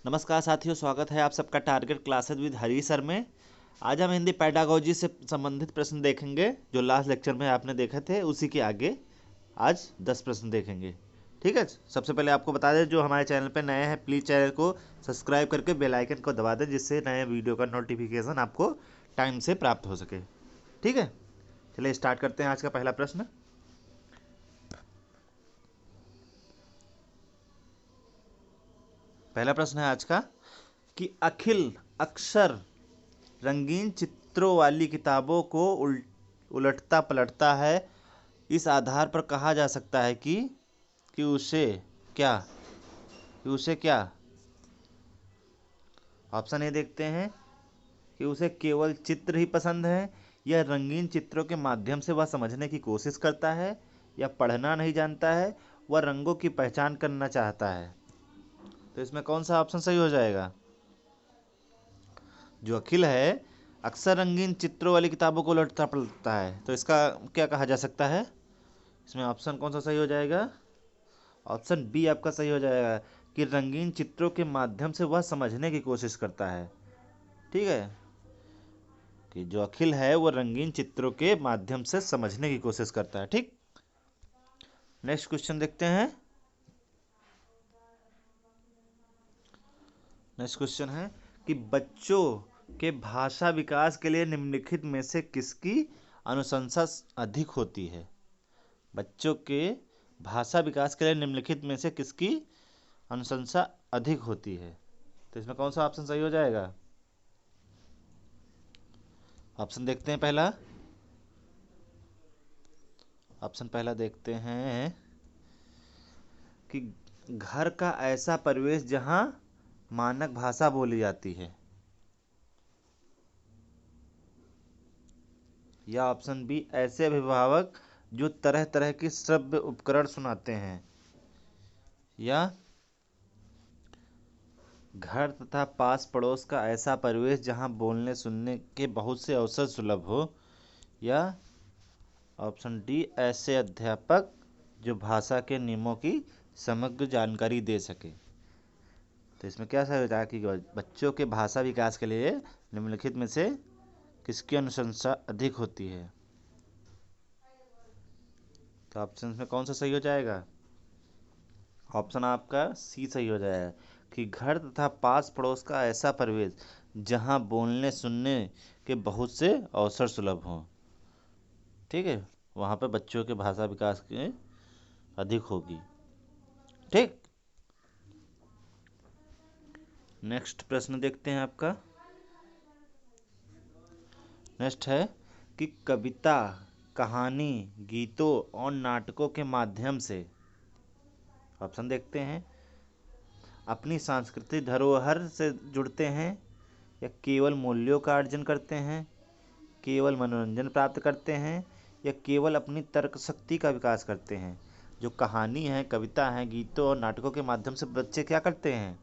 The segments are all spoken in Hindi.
नमस्कार साथियों, स्वागत है आप सबका target classes with Hari sir में। आज हम हिंदी पेडागोजी से संबंधित प्रश्न देखेंगे। जो लास्ट लेक्चर में आपने देखे थे उसी के आगे आज 10 प्रश्न देखेंगे। ठीक है। सबसे पहले आपको बता दें, जो हमारे चैनल पे नए हैं प्लीज़ चैनल को सब्सक्राइब करके बेल आइकन को दबा दें, जिससे नए वीडियो का नोटिफिकेशन आपको टाइम से प्राप्त हो सके। ठीक है, चलिए स्टार्ट करते हैं आज का पहला प्रश्न। पहला प्रश्न है आज का कि अखिल अक्सर रंगीन चित्रों वाली किताबों को उलटता पलटता है। इस आधार पर कहा जा सकता है कि उसे क्या कि उसे क्या ऑप्शन ए देखते हैं कि उसे केवल चित्र ही पसंद है, या रंगीन चित्रों के माध्यम से वह समझने की कोशिश करता है, या पढ़ना नहीं जानता है, वह रंगों की पहचान करना चाहता है। तो इसमें कौन सा ऑप्शन सही हो जाएगा? जो अखिल है अक्सर रंगीन चित्रों वाली किताबों को उलटता पलटता है, तो इसका क्या कहा जा सकता है? इसमें ऑप्शन कौन सा सही हो जाएगा? ऑप्शन बी आपका सही हो जाएगा कि रंगीन चित्रों के माध्यम से वह समझने की कोशिश करता है। ठीक है, कि जो अखिल है वो रंगीन चित्रों के माध्यम से समझने की कोशिश करता है। ठीक, नेक्स्ट क्वेश्चन देखते हैं। नेक्स्ट क्वेश्चन है कि बच्चों के भाषा विकास के लिए निम्नलिखित में से किसकी अनुशंसा अधिक होती है? बच्चों के भाषा विकास के लिए निम्नलिखित में से किसकी अनुशंसा अधिक होती है? तो इसमें कौन सा ऑप्शन सही हो जाएगा? ऑप्शन देखते हैं। ऑप्शन पहला देखते हैं कि घर का ऐसा परिवेश जहां मानक भाषा बोली जाती है, या ऑप्शन बी ऐसे अभिभावक जो तरह तरह की श्रव्य उपकरण सुनाते हैं, या घर तथा पास पड़ोस का ऐसा परिवेश जहां बोलने सुनने के बहुत से अवसर सुलभ हो, या ऑप्शन डी ऐसे अध्यापक जो भाषा के नियमों की समग्र जानकारी दे सके। तो इसमें क्या सही होता है कि बच्चों के भाषा विकास के लिए निम्नलिखित में से किसकी अनुशंसा अधिक होती है? तो ऑप्शन में कौन सा सही हो जाएगा? ऑप्शन आपका सी सही हो जाएगा कि घर तथा पास पड़ोस का ऐसा परिवेश जहां बोलने सुनने के बहुत से अवसर सुलभ हों। ठीक है, वहां पर बच्चों के भाषा विकास के अधिक होगी। ठीक, नेक्स्ट प्रश्न देखते हैं आपका। नेक्स्ट है कि कविता, कहानी, गीतों और नाटकों के माध्यम से, ऑप्शन देखते हैं, अपनी सांस्कृतिक धरोहर से जुड़ते हैं, या केवल मूल्यों का अर्जन करते हैं, केवल मनोरंजन प्राप्त करते हैं, या केवल अपनी तर्क शक्ति का विकास करते हैं। जो कहानी है, कविता है, गीतों और नाटकों के माध्यम से बच्चे क्या करते हैं?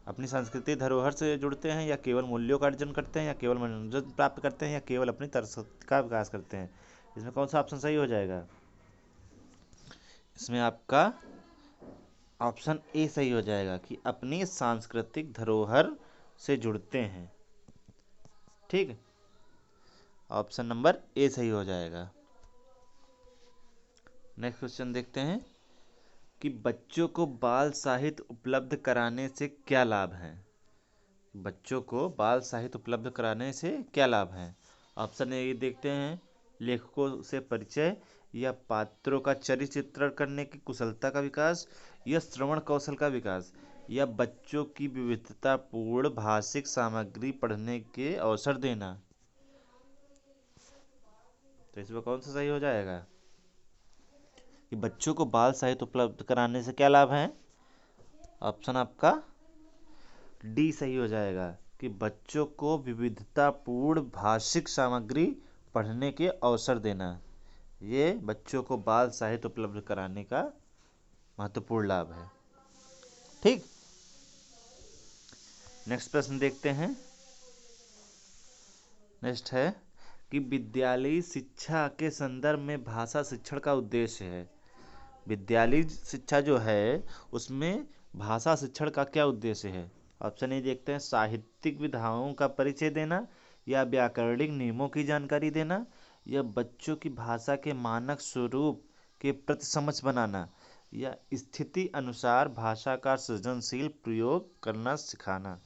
अपनी सांस्कृतिक धरोहर से जुड़ते हैं, या केवल मूल्यों का अर्जन करते हैं, या केवल मनोरंजन प्राप्त करते हैं, या केवल अपनी तर्क शक्ति का विकास करते हैं। इसमें कौन सा ऑप्शन सही हो जाएगा? इसमें आपका ऑप्शन ए सही हो जाएगा कि अपनी सांस्कृतिक धरोहर से जुड़ते हैं। ठीक, ऑप्शन नंबर ए सही हो जाएगा। नेक्स्ट क्वेश्चन देखते हैं कि बच्चों को बाल साहित्य उपलब्ध कराने से क्या लाभ है? बच्चों को बाल साहित्य उपलब्ध कराने से क्या लाभ है? ऑप्शन ए देखते हैं, लेखकों से परिचय, या पात्रों का चरित्र चित्रण करने की कुशलता का विकास, या श्रवण कौशल का विकास, या बच्चों की विविधतापूर्ण भाषिक सामग्री पढ़ने के अवसर देना। तो इसमें कौन सा सही हो जाएगा कि बच्चों को बाल साहित्य उपलब्ध कराने से क्या लाभ है? ऑप्शन आपका डी सही हो जाएगा कि बच्चों को विविधतापूर्ण भाषिक सामग्री पढ़ने के अवसर देना। ये बच्चों को बाल साहित्य उपलब्ध कराने का महत्वपूर्ण लाभ है। ठीक, नेक्स्ट प्रश्न देखते हैं। नेक्स्ट है कि विद्यालयी शिक्षा के संदर्भ में भाषा शिक्षण का उद्देश्य है। विद्यालयी शिक्षा जो है उसमें भाषा शिक्षण का क्या उद्देश्य है? ऑप्शन ए देखते हैं, साहित्यिक विधाओं का परिचय देना, या व्याकरणिक नियमों की जानकारी देना, या बच्चों की भाषा के मानक स्वरूप के प्रति समझ बनाना, या स्थिति अनुसार भाषा का सृजनशील प्रयोग करना सिखाना।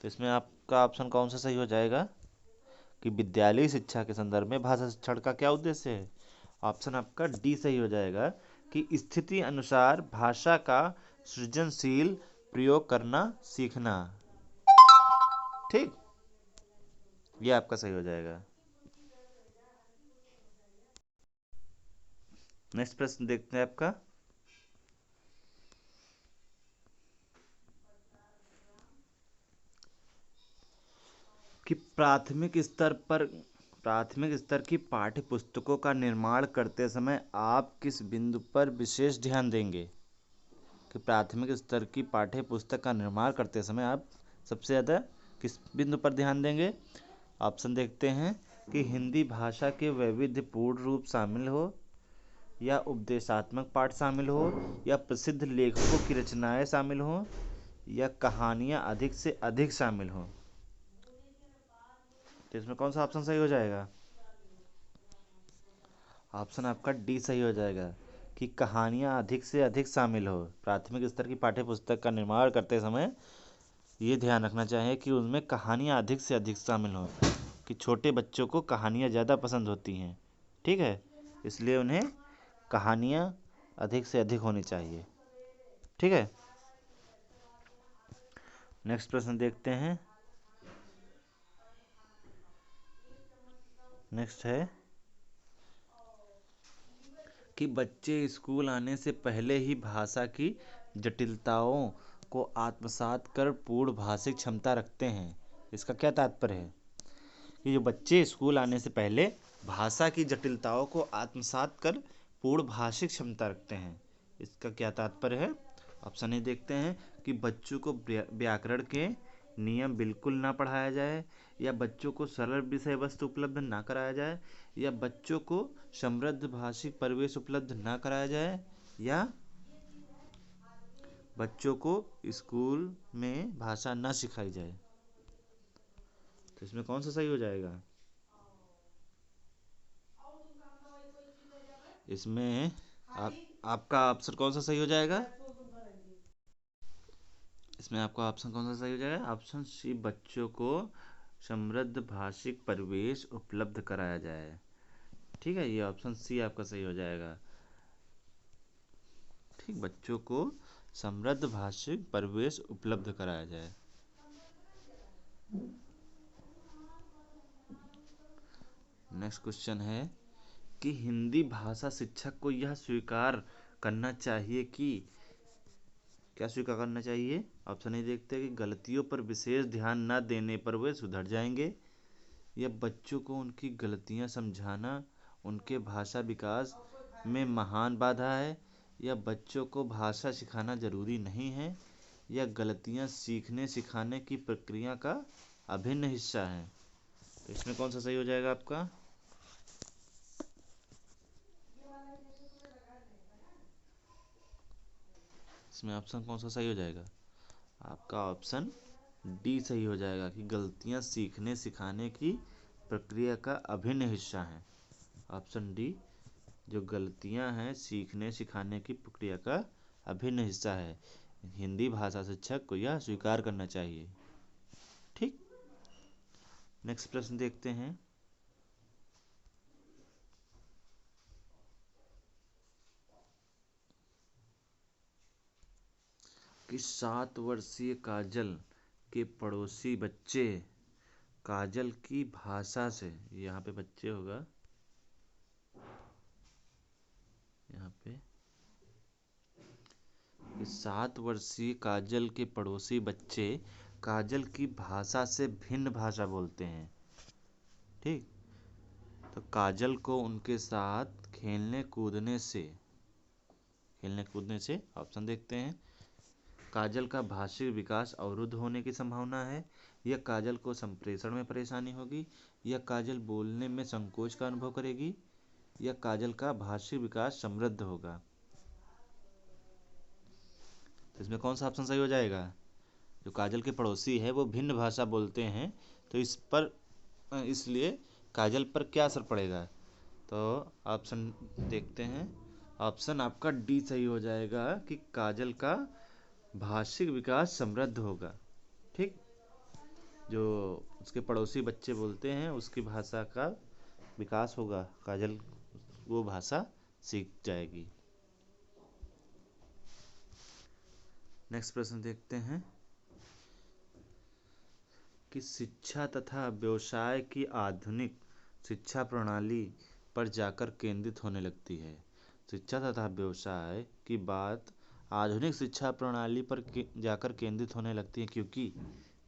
तो इसमें आपका ऑप्शन कौन सा सही हो जाएगा कि विद्यालयी शिक्षा के संदर्भ में भाषा शिक्षण का क्या उद्देश्य है? ऑप्शन आपका डी सही हो जाएगा कि स्थिति अनुसार भाषा का सृजनशील प्रयोग करना सीखना। ठीक, ये आपका सही हो जाएगा। नेक्स्ट प्रश्न देखते हैं आपका, कि प्राथमिक स्तर की पाठ्य पुस्तकों का निर्माण करते समय आप किस बिंदु पर विशेष ध्यान देंगे? कि प्राथमिक स्तर की पाठ्य पुस्तक का निर्माण करते समय आप सबसे ज़्यादा किस बिंदु पर ध्यान देंगे? ऑप्शन देखते हैं कि हिंदी भाषा के वैविध्यपूर्ण रूप शामिल हो, या उपदेशात्मक पाठ शामिल हो, या प्रसिद्ध लेखकों की रचनाएं शामिल हो, या कहानियां अधिक से अधिक शामिल हो। तो इसमें कौन सा ऑप्शन सही हो जाएगा? ऑप्शन आपका डी सही हो जाएगा कि कहानियां अधिक से अधिक शामिल हो। प्राथमिक स्तर की पाठ्य पुस्तक का निर्माण करते समय ये ध्यान रखना चाहिए कि उनमें कहानियां अधिक से अधिक शामिल हों, कि छोटे बच्चों को कहानियां ज़्यादा पसंद होती हैं। ठीक है, इसलिए उन्हें कहानियां अधिक से अधिक होनी चाहिए। ठीक है, नेक्स्ट प्रश्न देखते हैं। नेक्स्ट है कि बच्चे स्कूल आने से पहले ही भाषा की जटिलताओं को आत्मसात कर पूर्ण भाषिक क्षमता रखते हैं। इसका क्या तात्पर्य है? कि जो बच्चे स्कूल आने से पहले भाषा की जटिलताओं को आत्मसात कर पूर्ण भाषिक क्षमता रखते हैं, इसका क्या तात्पर्य है? ऑप्शन ए देखते हैं कि बच्चों को व्याकरण के नियम बिल्कुल ना पढ़ाया जाए, या बच्चों को सरल विषय वस्तु उपलब्ध ना कराया जाए, या बच्चों को समृद्ध भाषिक परिवेश उपलब्ध ना कराया जाए, या बच्चों को स्कूल में भाषा ना सिखाई जाए। तो इसमें कौन सा सही हो जाएगा? इसमें आपका ऑप्शन कौन सा सही हो जाएगा? इसमें आपका ऑप्शन कौन सा सही हो जाएगा? ऑप्शन सी, बच्चों को समृद्ध भाषिक परिवेश उपलब्ध कराया जाए। ठीक है, ये ऑप्शन सी आपका सही हो जाएगा। ठीक, बच्चों को समृद्ध भाषिक परिवेश उपलब्ध कराया जाए। नेक्स्ट क्वेश्चन है कि हिंदी भाषा शिक्षक को यह स्वीकार करना चाहिए कि, क्या स्वीकार करना चाहिए? ऑप्शन ए देखते हैं कि गलतियों पर विशेष ध्यान न देने पर वे सुधर जाएंगे, या बच्चों को उनकी गलतियां समझाना उनके भाषा विकास में महान बाधा है, या बच्चों को भाषा सिखाना जरूरी नहीं है, या गलतियां सीखने सिखाने की प्रक्रिया का अभिन्न हिस्सा है। तो इसमें कौन सा सही हो जाएगा आपका? इसमें ऑप्शन कौन सा सही हो जाएगा? आपका ऑप्शन डी सही हो जाएगा कि गलतियां सीखने सिखाने की प्रक्रिया का अभिन्न हिस्सा है। ऑप्शन डी, जो गलतियां हैं सीखने सिखाने की प्रक्रिया का अभिन्न हिस्सा है। हिंदी भाषा शिक्षक को यह स्वीकार करना चाहिए। ठीक, नेक्स्ट प्रश्न देखते हैं। कि 7 वर्षीय काजल के पड़ोसी बच्चे काजल की भाषा से, यहाँ पे बच्चे होगा, यहाँ पे 7 वर्षीय काजल के पड़ोसी बच्चे काजल की भाषा से भिन्न भाषा बोलते हैं। ठीक, तो काजल को उनके साथ खेलने कूदने से ऑप्शन देखते हैं, काजल का भाषिक विकास अवरुद्ध होने की संभावना है, या काजल को संप्रेषण में परेशानी होगी, या काजल बोलने में संकोच का अनुभव करेगी, या काजल का भाषिक विकास समृद्ध होगा। तो इसमें कौन सा ऑप्शन सही हो जाएगा? जो काजल के पड़ोसी है वो भिन्न भाषा बोलते हैं, तो इस पर इसलिए काजल पर क्या असर पड़ेगा? तो ऑप्शन देखते हैं। ऑप्शन आपका डी सही हो जाएगा कि काजल का भाषिक विकास समृद्ध होगा। ठीक, जो उसके पड़ोसी बच्चे बोलते हैं उसकी भाषा का विकास होगा, काजल वो भाषा सीख जाएगी। नेक्स्ट प्रश्न देखते हैं कि शिक्षा तथा व्यवसाय की आधुनिक शिक्षा प्रणाली पर जाकर केंद्रित होने लगती है। शिक्षा तथा व्यवसाय की बात आधुनिक शिक्षा प्रणाली पर जाकर केंद्रित होने लगती है क्योंकि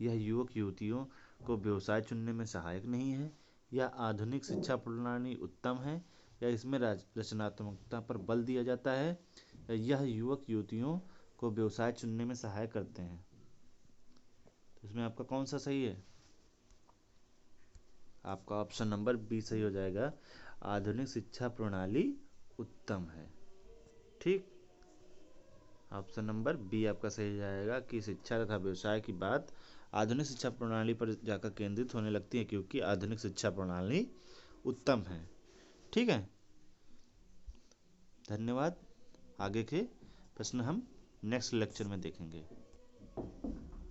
यह युवक युवतियों को व्यवसाय चुनने में सहायक नहीं है, या आधुनिक शिक्षा प्रणाली उत्तम है, या इसमें रचनात्मकता पर बल दिया जाता है, या यह युवक युवतियों को व्यवसाय चुनने में सहायक करते हैं। तो इसमें आपका कौन सा सही है? आपका ऑप्शन नंबर बी सही हो जाएगा, आधुनिक शिक्षा प्रणाली उत्तम है। ठीक, ऑप्शन नंबर बी आपका सही हो जाएगा कि शिक्षा तथा व्यवसाय की बात आधुनिक शिक्षा प्रणाली पर जाकर केंद्रित होने लगती है क्योंकि आधुनिक शिक्षा प्रणाली उत्तम है। ठीक है, धन्यवाद। आगे के प्रश्न हम नेक्स्ट लेक्चर में देखेंगे।